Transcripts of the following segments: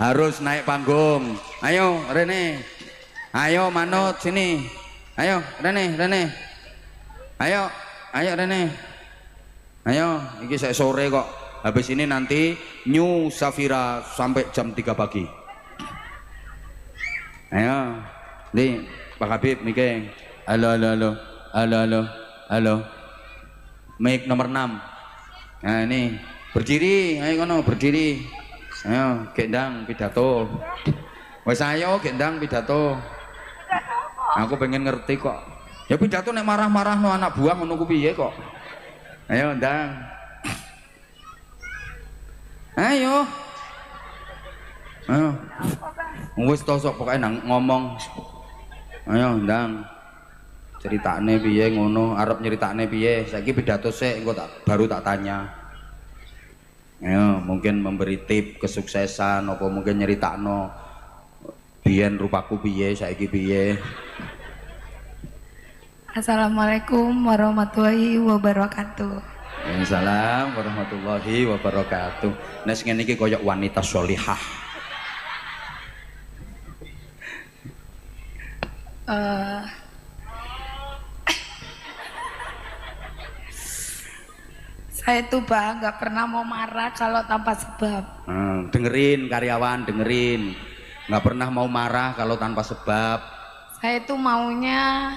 harus naik panggung. Ayo Rene, ayo Manut sini, ayo Rene, ayo Rene, ayo iki saya sore kok, habis ini nanti New Safira sampai jam 3 pagi. Ayo nih Pak Habib Mike, halo mic nomor 6. Nah ini berdiri, ayo kono berdiri, ayo gendang pidato. Wes ayo gendang pidato. Aku pengen ngerti kok. Ya pidato nek marah-marah no anak buah ngono ku piye kok. Ayo ndang. Ayo. Ayo. Wes tosok pokoke nang ngomong. Ayo ndang. Ceritane piye ngono, arep nyeritakne piye? Saiki pidato sik engko baru tak tanya. Ayo, mungkin memberi tip kesuksesan apa mungkin nyeritakno biyen rupaku piye, saiki piye. Assalamualaikum warahmatullahi wabarakatuh. Waalaikumsalam warahmatullahi wabarakatuh. Nek sing ngene iki koyo wanita sholihah. Saya tuh Bang nggak pernah mau marah kalau tanpa sebab. Dengerin karyawan, dengerin. Nggak pernah mau marah kalau tanpa sebab. Saya tuh maunya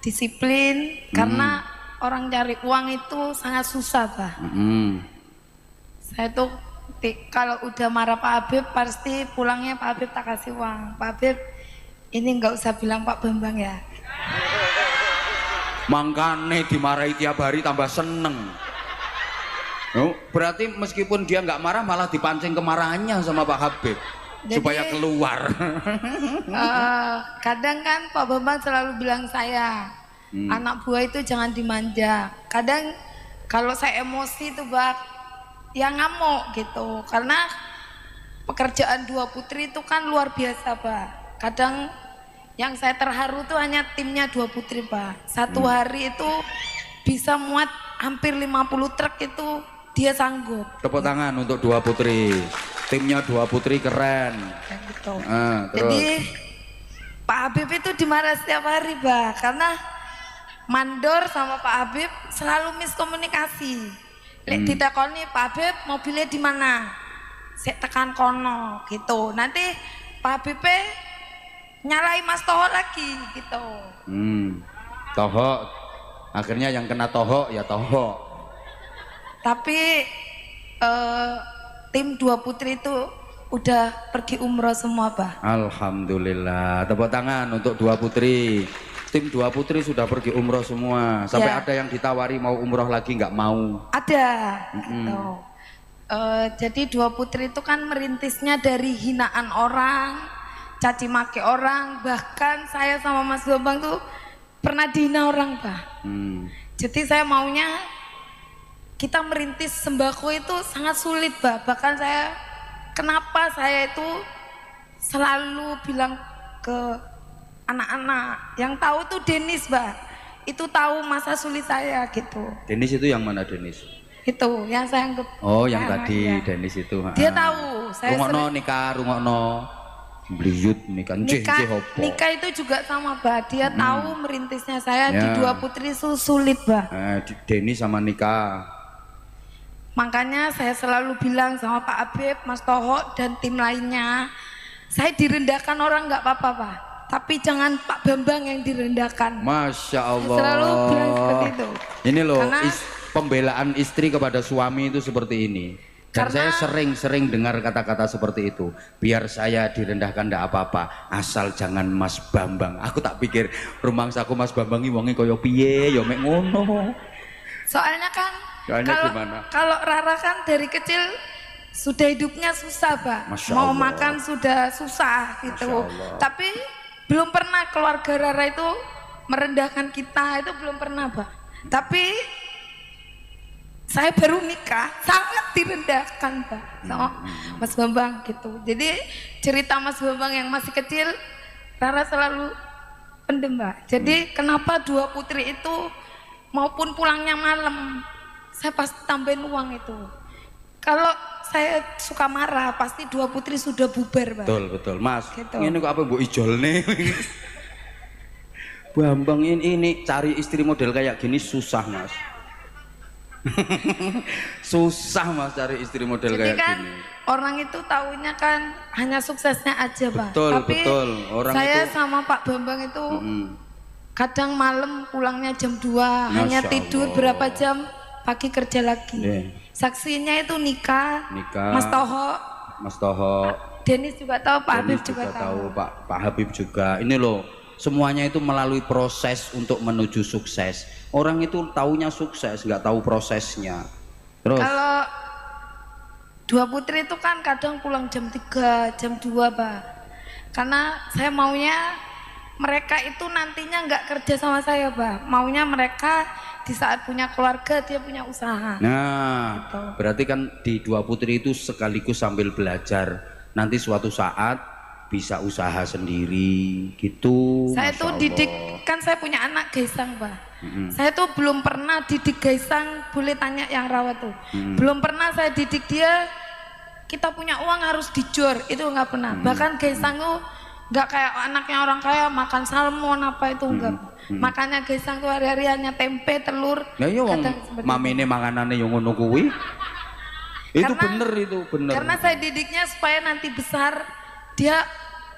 disiplin karena orang cari uang itu sangat susah Pak. Saya tuh kalau udah marah Pak Habib pasti pulangnya Pak Habib tak kasih uang. Pak Habib ini nggak usah bilang Pak Bambang ya. Makanya dimarahi tiap hari tambah seneng. Oh, berarti meskipun dia nggak marah malah dipancing kemarahannya sama Pak Habib. Jadi, supaya keluar. Kadang kan Pak Bambang selalu bilang saya anak buah itu jangan dimanja. Kadang kalau saya emosi tuh Bang ya ngamuk gitu karena pekerjaan dua putri itu kan luar biasa Pak. Kadang yang saya terharu tuh hanya timnya dua putri Pak. Satu hari itu bisa muat hampir 50 truk itu dia sanggup. Tepuk tangan untuk dua putri. Timnya dua putri keren. Gitu. Terus. Jadi Pak Habib itu dimarah setiap hari Pak karena mandor sama Pak Habib selalu miskomunikasi. Lek ditakoni Pak Habib mobilnya di mana? Saya tekan kono gitu. Nanti Pak Habib nyalai Mas Toho lagi gitu. Toho. Akhirnya yang kena Toho ya Toho. Tapi tim dua putri itu udah pergi umroh semua Pak. Alhamdulillah. Tepuk tangan untuk dua putri. Tim dua putri sudah pergi umroh semua. Sampai ada yang ditawari mau umroh lagi nggak mau. Ada. Gitu. Jadi dua putri itu kan merintisnya dari hinaan orang, caci maki orang, bahkan saya sama Mas Bambang tuh pernah dihina orang Pak. Jadi saya maunya kita merintis sembako itu sangat sulit Pak. Bahkan saya kenapa saya itu selalu bilang ke anak-anak yang tahu tuh Denis Pak. Itu tahu masa sulit saya gitu. Denis itu yang mana Denis? Itu yang saya anggap. Oh yang tadi ya. Denis itu. Dia tahu. Saya rungokno nikah, rungokno bliyut nikah. Nikah itu juga sama Pak. Dia tahu merintisnya saya di dua putri itu sulit Pak. Denis sama nikah. Makanya saya selalu bilang sama Pak Habib, Mas Toho dan tim lainnya, saya direndahkan orang nggak apa-apa Pak, tapi jangan Pak Bambang yang direndahkan. Masya Allah. Saya selalu bilang seperti itu. Ini loh pembelaan istri kepada suami itu seperti ini. Dan saya sering dengar kata-kata seperti itu. Biar saya direndahkan ndak apa-apa, asal jangan Mas Bambang. Aku tak pikir rumangsaku Mas Bambang iki wonge kaya piye ya mek ngono. Soalnya kan kalau Rara kan dari kecil sudah hidupnya susah Pak. Mau makan sudah susah gitu. Tapi belum pernah keluarga Rara itu merendahkan kita, itu belum pernah Pak. Tapi saya baru nikah sangat direndahkan Pak sama Mas Bambang gitu. Jadi cerita Mas Bambang yang masih kecil Rara selalu pendem Pak. Jadi kenapa dua putri itu maupun pulangnya malam saya pasti tambahin uang itu. Kalau saya suka marah, pasti Dua Putri sudah bubar, Pak. Betul, Mas. Gitu. Ini kok apa mbok ijolne? Bambang ini cari istri model kayak gini susah, Mas. Susah, Mas, cari istri model Jadi kayak kan, gini. orang itu taunya kan hanya suksesnya aja, Pak. Betul, Tapi betul. Orang saya itu, sama Pak Bambang itu kadang malam pulangnya jam 2, hanya tidur Allah. berapa jam, pagi kerja lagi. Yeah. Saksinya itu nikah, Mas Toho, Denis juga tahu, Pak Habib juga tahu. Pak Habib juga. Ini loh, semuanya itu melalui proses untuk menuju sukses. Orang itu taunya sukses, nggak tahu prosesnya. Terus Kalau Dua Putri itu kan kadang pulang jam 3, jam 2, Pak. Karena saya maunya mereka itu nantinya nggak kerja sama saya, Pak. Maunya mereka di saat punya keluarga dia punya usaha. nah, Gitu. berarti kan di Dua Putri itu sekaligus sambil belajar. Nanti suatu saat bisa usaha sendiri gitu. Saya Masya tuh Allah. didik, kan saya punya anak Gaisang, Pak. Saya tuh belum pernah didik Gaisang, boleh tanya yang rawat tuh. Belum pernah saya didik dia, kita punya uang harus dijor, itu nggak pernah. Bahkan Gaisang tuh nggak kayak anaknya orang kaya makan salmon apa itu enggak. Makanya Gaisang tuh hari-hari hanya tempe, telur. Nah iya wong kadang seperti mamine manganane yang ngono kuwi. Itu bener. Karena saya didiknya supaya nanti besar dia,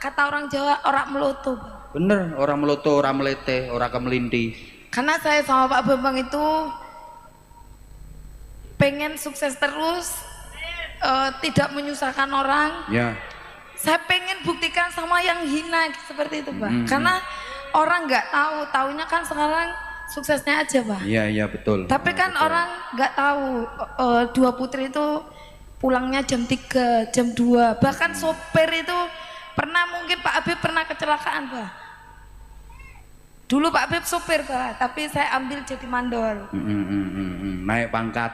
kata orang Jawa, orang meloto. Bener, orang meloto, orang melete, orang kemelinti. Karena saya sama Pak Bambang itu pengen sukses terus, tidak menyusahkan orang. Ya. Saya pengen buktikan sama yang hina seperti itu, Pak. Karena orang nggak tahu, taunya kan sekarang suksesnya aja, Pak. Iya betul. Tapi kan betul. orang nggak tahu Dua Putri itu pulangnya jam 3, jam 2. Bahkan sopir itu pernah, mungkin Pak Habib pernah kecelakaan, Pak. Dulu Pak Habib sopir, Pak, tapi saya ambil jadi mandor. Naik pangkat.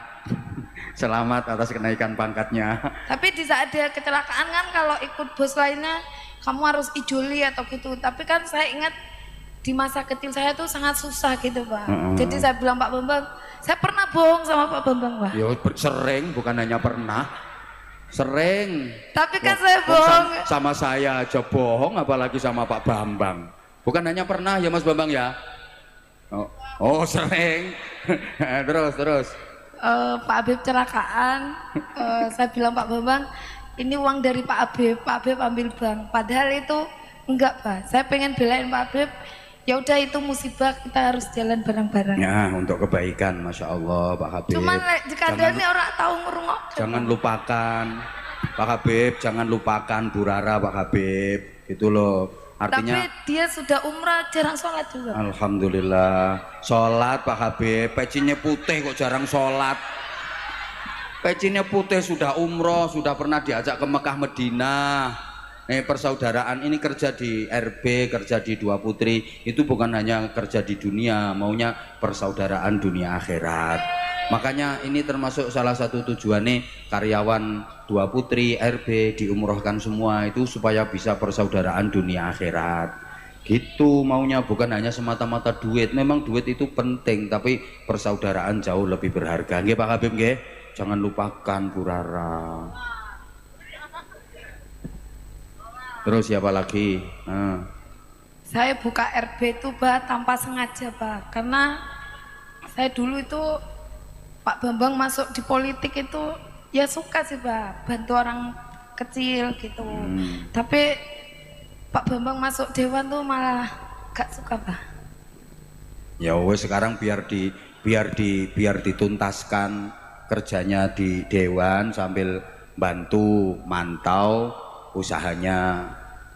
Selamat atas kenaikan pangkatnya. Tapi di saat dia kecelakaan kan kalau ikut bos lainnya kamu harus ijoli atau gitu. Tapi kan saya ingat di masa kecil saya tuh sangat susah gitu, Pak. Jadi saya bilang Pak Bambang, saya pernah bohong sama Pak Bambang, Pak. Ya sering, bukan hanya pernah. Sering. Tapi kan saya bohong. Sama saya aja bohong, apalagi sama Pak Bambang. Bukan hanya pernah ya Mas Bambang ya. Oh sering. terus. Pak Habib celakaan, saya bilang Pak Bambang, ini uang dari Pak Habib ambil bank. Padahal itu enggak, Pak. Saya pengen belain Pak Habib. Ya udah, itu musibah, kita harus jalan bareng-bareng. Ya untuk kebaikan, Masya Allah Pak Habib. Cuman jika ada ini orang tahu ngurungok. Jangan lupakan Pak Habib, jangan lupakan Bu Rara Pak Habib, gitu loh. Artinya, tapi dia sudah umrah, jarang sholat juga. Alhamdulillah, sholat Pak Habib, pecinya putih kok jarang sholat. Pecinya putih, sudah umroh, sudah pernah diajak ke Mekah Medina. Persaudaraan ini kerja di RB, kerja di Dua Putri, itu bukan hanya kerja di dunia, maunya persaudaraan dunia akhirat. Makanya ini termasuk salah satu tujuannya karyawan Dua Putri, RB diumrohkan semua itu supaya bisa persaudaraan dunia akhirat. Gitu maunya, bukan hanya semata-mata duit. Memang duit itu penting, tapi persaudaraan jauh lebih berharga. Nggih Pak Habib nggih? Jangan lupakan Bu Rara. Terus siapa lagi? Saya buka RB itu, Pak, tanpa sengaja, Pak. Karena saya dulu itu Pak Bambang masuk di politik itu ya suka sih, Pak, bantu orang kecil gitu. Tapi Pak Bambang masuk dewan tuh malah gak suka, Pak. Ya wes, sekarang biar dituntaskan kerjanya di dewan sambil bantu mantau usahanya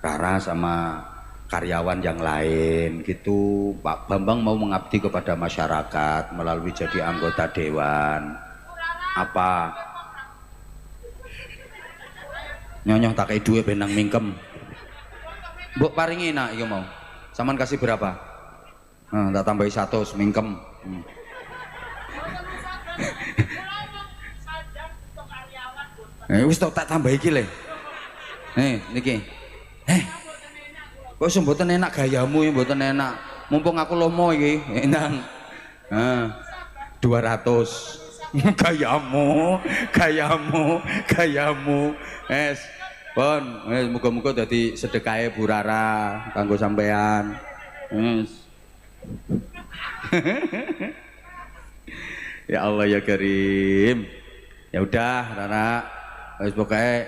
Rara sama karyawan yang lain gitu. Pak Bambang mau mengabdi kepada masyarakat melalui jadi anggota dewan. Apa? Nyonya tak kayak duit benang mingkem. Mbok paringi nak iki mau. Saman kasih berapa? Tak tambahi 100 mingkem. Wis tak tambahi iki le. Niki. Kok mboten enak gayamu, mboten enak. Mumpung aku lomo iki, enang. 200. Gayamu, gayamu, gayamu. Pon, muga-muga dadi sedekahe Bu Rara kanggo sampean. Ya Allah ya Karim. Ya udah Rara, wis pokoke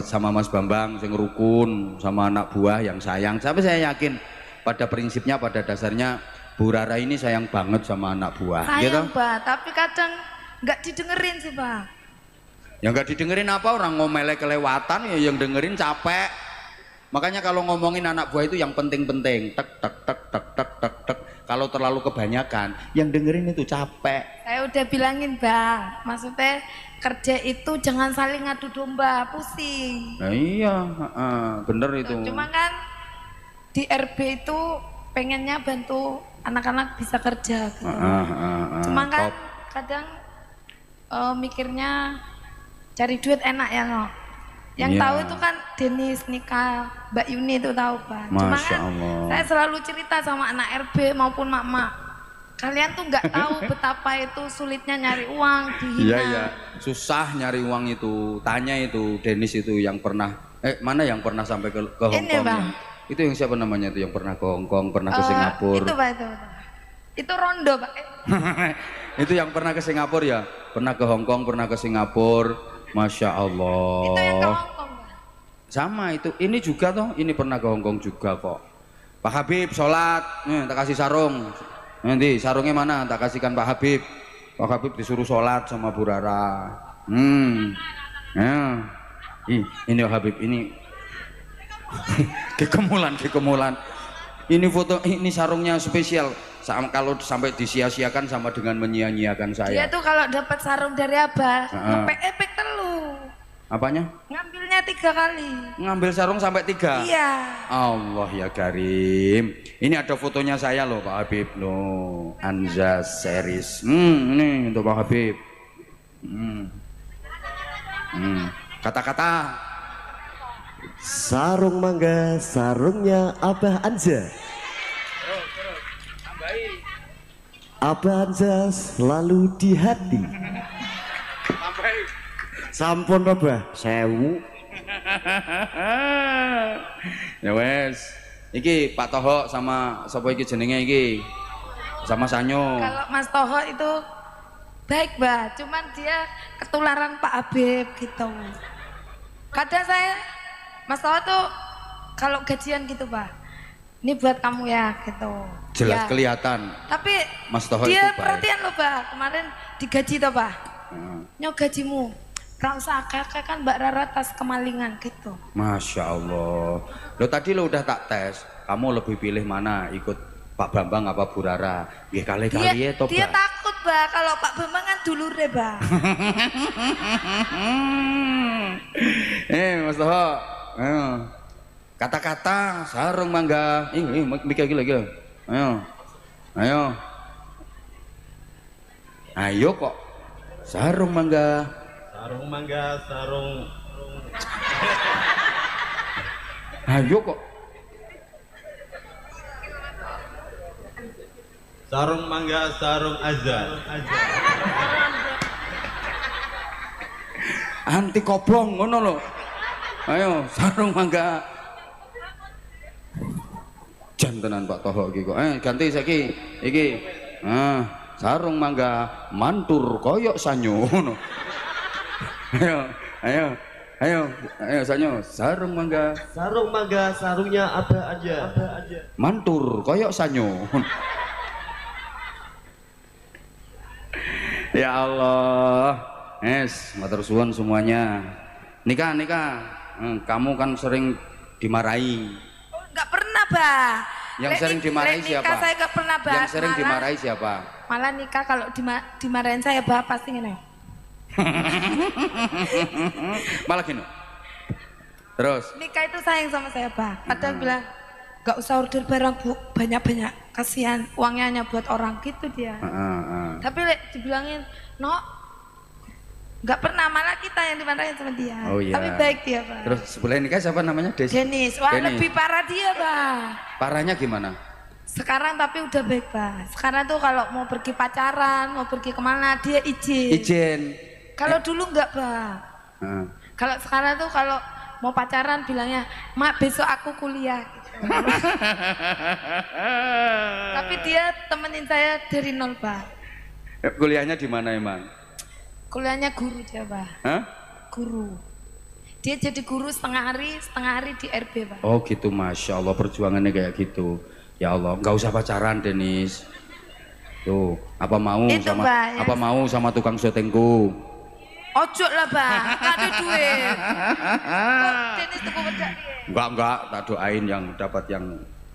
sama Mas Bambang sing rukun, sama anak buah yang sayang. Sampai saya yakin pada prinsipnya, pada dasarnya Bu Rara ini sayang banget sama anak buah. Sayang gitu? Pak, tapi kadang nggak didengerin sih Pak. Ya nggak didengerin apa, orang ngomele kelewatan ya yang dengerin capek. Makanya kalau ngomongin anak buah itu yang penting-penting, tek tek tek tek tek tek tek. Kalau terlalu kebanyakan yang dengerin itu capek. Saya udah bilangin Bang, maksudnya kerja itu jangan saling ngadu domba, pusing. Nah iya, bener itu. Cuma kan di RB itu pengennya bantu anak-anak bisa kerja gitu. Cuma kan kadang mikirnya cari duit enak ya no. Yang tahu itu kan Denis, Nika, Mbak Yuni itu tahu Pak. Cuma kan saya selalu cerita sama anak RB maupun mak-mak, kalian tuh nggak tahu betapa itu sulitnya nyari uang, dihina. Iya iya, susah nyari uang itu. Tanya itu Denis itu yang pernah mana yang pernah sampai ke Hong Kong. Itu yang siapa namanya itu yang pernah ke Hong Kong, pernah ke Singapura. Itu Pak itu Rondo Pak. Itu yang pernah ke Singapura ya, pernah ke Hong Kong, pernah ke Singapura. Masya Allah. Itu yang ke Hong Kong Pak. Sama itu, ini juga toh, ini pernah ke Hong Kong juga kok. Pak Habib sholat, tak kasih sarung. Nanti sarungnya mana? Tak kasihkan Pak Habib. Pak Habib disuruh sholat sama Bu Rara. Ya. Ini Pak Habib ini. kekemulan. Ini foto, ini sarungnya spesial. Kalau sampai disia-siakan sama dengan menyia-nyiakan saya. Dia tuh kalau dapat sarung dari Abah, ngepek telu. Apanya? Ngambilnya 3 kali. Ngambil sarung sampai 3? Iya. Allah ya Karim. Ini ada fotonya saya loh Pak Habib loh. Anza series. Ini untuk Pak Habib. Kata-kata. Sarung mangga, sarungnya Abah Anja. Abah Anja selalu di hati. Sampun Abah, 1000. Ya wes. Iki Pak Toho sama sapa iki jenenge iki? Sama Sanyo. Kalau Mas Toho itu baik, Mbak. Cuman dia ketularan Pak Habib gitu. Kadang saya Mas Toho tuh kalau gajian gitu, Pak. Ini buat kamu ya gitu. Jelas ya. Kelihatan. Tapi Mas Toho dia itu perhatian loh, Pak. Kemarin digaji toh, Pak. Nyok gajimu. Gak usah kakek kan Mbak Rara tas kemalingan gitu. Masya Allah. Lo tadi lo udah tak tes. Kamu lebih pilih mana? Ikut Pak Bambang apa Bu Rara? Ya kali-kali ya toh, Dia takut, Mbak. Kalau Pak Bambang kan dulur deh, Mbak. Mas Toho. Kata-kata sarung mangga. Mikir gila. Ayo kok. Sarung mangga. Sarung mangga, sarung. Ayo kok. Sarung mangga, sarung azan. Anti koplong ngono lho. Ayo sarung mangga. Jantenan Pak Toho iki kok. Ganti saiki. Iki. Sarung mangga mantur koyok sanyo ngono. Ayo Sanyo, sarung mangga. Sarung mangga, sarungnya Abah aja. Mantur koyok sanyo. Ya Allah. Matur suwun semuanya. Nikah. Kamu kan sering dimarahi. Enggak pernah, Bah. Yang sering dimarahi siapa? Nikah saya enggak pernah, Bah. Yang sering dimarahi siapa? Malah nikah kalau dimarahin saya, Bah, pasti ngene. Malah gini. Terus Nikah itu sayang sama saya, Bah. Padahal bilang gak usah order barang, Bu, banyak-banyak, kasihan uangnya hanya buat orang gitu dia. Tapi dibilangin no, gak pernah, malah kita yang dimarahin sama dia. Oh, iya. Tapi baik dia, Pak. Terus sebelah nikah siapa namanya? Denis. Wah, lebih parah dia, Pak. Parahnya gimana? Sekarang tapi udah baik, Bah. Sekarang tuh kalau mau pergi pacaran, mau pergi kemana dia izin. Izin. Kalau dulu enggak, Bah. Kalau sekarang tuh kalau mau pacaran bilangnya, "Mak, besok aku kuliah." Gitu. Tapi dia temenin saya dari nol, Bah. Kuliahnya di mana emang? Kuliahnya guru dia, Bah. Hah? Guru. Dia jadi guru setengah hari di RB, Pak. Oh gitu, Masya Allah, perjuangannya kayak gitu. Ya Allah, nggak usah pacaran, Denis. Tuh, apa mau itu, sama Pak, ya. apa mau sama tukang syutingku? Ojo lah, Pak. Nggak ada duit. Kok Denis tuku wedak piye? Enggak, tak doain yang dapat yang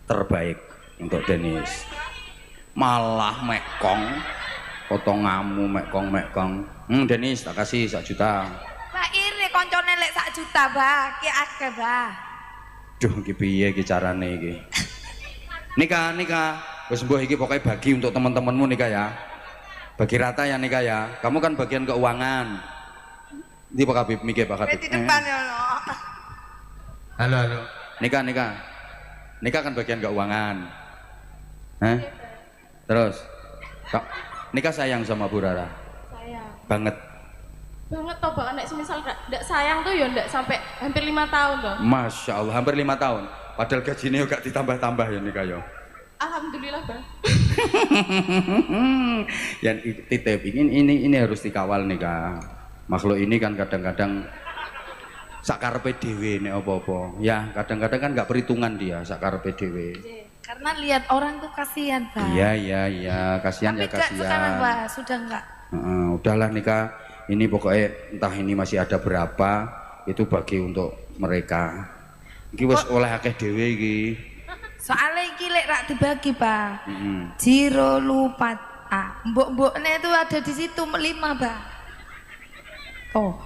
terbaik untuk Denis. Malah mekong, potonganmu mekong. Denis tak kasih 1 juta. Pak iri koncone lek 1 juta, Bah. Ki akeh, Bah. Duh, iki piye iki carane iki? Nikah. Wis mbuh iki pokoknya bagi untuk teman-temanmu nikah ya. Bagi rata ya nikah ya. Kamu kan bagian keuangan. Ini Pak Habib mikir Pak Habib. Di depan ya lo. Halo. Nikah. Nikah kan bagian keuangan. Hah? Terus nikah sayang sama Bu Rara? Sayang Banget toh, Bang. Nek semisal ndak sayang tuh ya ndak sampai hampir 5 tahun toh. Masya Allah, hampir 5 tahun. Padahal gajinya juga ditambah-tambah ya nikah ya. Alhamdulillah, Bang. Yang titip ini harus dikawal nikah. Makhluk ini kan kadang-kadang sakarepe dhewe nek apa-apa. Ya, kadang-kadang kan nggak perhitungan dia sakarepe dhewe. Karena lihat orang tuh kasihan, Pak. Iya, kasihan ya kasihan. Sekarang, Pak, sudah enggak. Udahlah nikah. Ini pokoknya entah ini masih ada berapa, itu bagi untuk mereka. Iki wis oleh akeh dhewe iki. Soalnya iki lek rak dibagi, Pak. Jiro lupat. Mbok-mboknya itu ada di situ 5, Pak. Oh.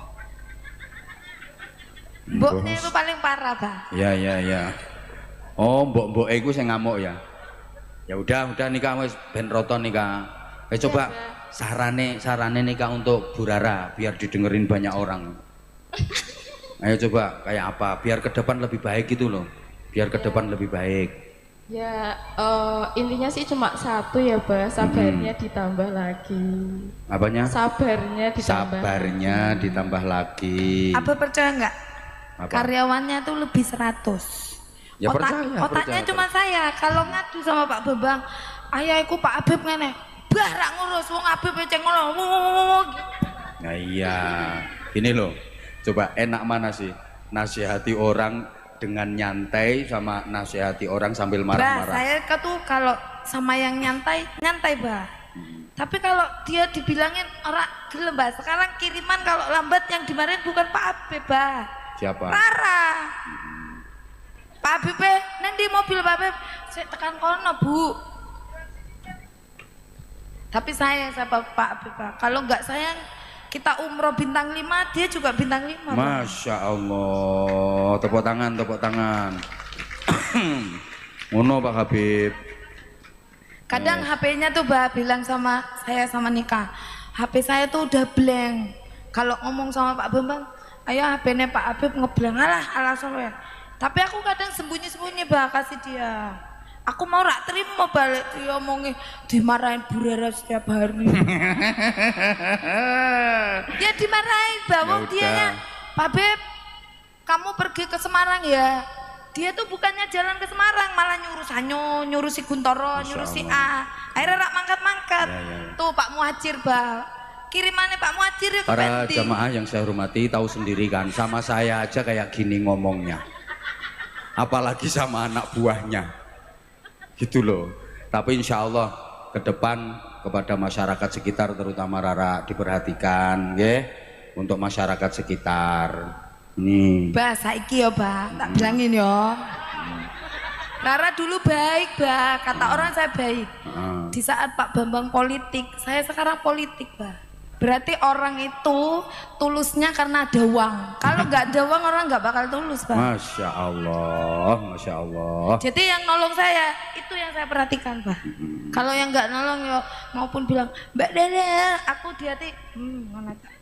Mboknya itu paling parah, Pak. Ya. Oh, mbok-mbok iku sing ngamuk ya. Ya udah nikah wis ben roto nikah. Coba sarane nikah untuk Bu Rara biar didengerin banyak orang. Ayo coba kayak apa biar ke depan lebih baik gitu loh. Biar ke depan lebih baik. Ya, intinya sih cuma 1 ya, Bah. Sabarnya ditambah lagi. Apanya? Sabarnya ditambah lagi. Apa percaya enggak? Karyawannya tuh lebih 100. Ya percaya. Otaknya cuma saya. Kalau ngadu sama Pak Bambang, ayahku Pak Habib ngene. Barak ngurus wong Habib ceng ngono. Nah iya. Ini loh. Coba enak mana sih? Nasihati orang dengan nyantai sama nasihati orang sambil marah-marah. Saya tuh kalau sama yang nyantai, Bah. Tapi kalau dia dibilangin orang gelem, Bah. Sekarang kiriman kalau lambat yang dimarahin bukan Pak Habib, Bah. Siapa? Rara. Pak Habib, nanti mobil Pak Habib, saya tekan kono, Bu. Tapi saya sama Pak Habib, Pak. Kalau enggak sayang, kita umroh bintang 5, dia juga bintang 5. Masya Allah, tepuk tangan. Ngono Pak Habib. Kadang HP-nya tuh Bah bilang sama saya sama nikah, HP saya tuh udah blank. Kalau ngomong sama Pak Bambang, ayo HP-nya Pak Habib ngeblank, alasan ya. Tapi aku kadang sembunyi-sembunyi Bah kasih dia. Aku mau rak terima balik dia omongin dimarahin Bu Rara setiap hari. Dia dimarahin Bah, dianya Pak Beb, kamu pergi ke Semarang ya. Dia tuh bukannya jalan ke Semarang, malah nyuruh si Guntoro, nyuruh si A. Akhirnya rak mangkat-mangkat. Tuh Pak Muhajir Bah. Kirimannya Pak Muhajir itu para jamaah yang saya hormati tahu sendiri kan, sama saya aja kayak gini ngomongnya. Apalagi sama anak buahnya. Gitu loh. Tapi insya Allah ke depan kepada masyarakat sekitar terutama Rara diperhatikan ya, untuk masyarakat sekitar. Nih. Bah, saiki ya Bah, tak bilangin ya. Rara dulu baik Bah, kata orang saya baik. Di saat Pak Bambang politik, saya sekarang politik Bah. Berarti orang itu tulusnya karena ada uang. Kalau nggak ada uang orang nggak bakal tulus Bah. Masya Allah. Jadi yang nolong saya itu yang saya perhatikan Bah. Kalau yang nggak nolong ya maupun bilang Mbak Dede, aku di hati, mana tak?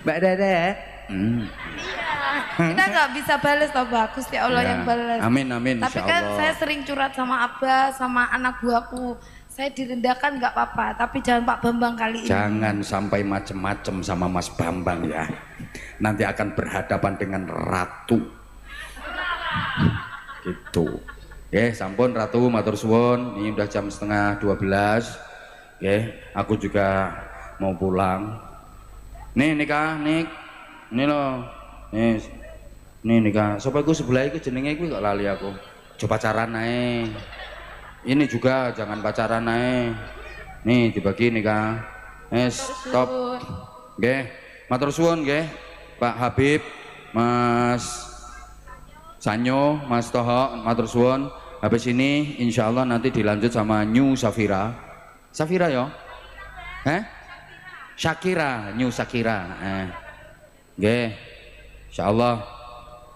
Mbak Dede. Iya. Kita nggak bisa balas toh Bah, Gusti Allah Ya. yang balas. Amin amin Tapi kan insyaallah. saya sering curhat sama Abah, sama anak buahku. Saya direndahkan nggak apa-apa, tapi jangan Pak Bambang kali ini. Jangan sampai macem-macem sama Mas Bambang ya. Nanti akan berhadapan dengan ratu. Gitu. Sampun Ratu matur suwun. Ini udah jam setengah 12. Aku juga mau pulang. Nih nikah, ini loh. Nih nikah. Sopo iku sebelah iku jenenge iku kok lali aku. Coba pacaran ae. Ini juga jangan pacaran ae. Nih dibagi nikah. Stop. Nggih. Matur suwun nggih. Pak Habib, Mas Sanyo, Mas Toho, matur suwun. Habis ini insya Allah nanti dilanjut sama New Safira. Safira ya? Shakira, New Shakira. Nggih. Insya Allah.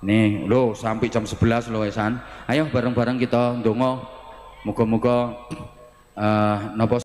Nih, lo sampai jam 11 lo Esan. Ayo bareng-bareng kita ndonga. Muga-muga napa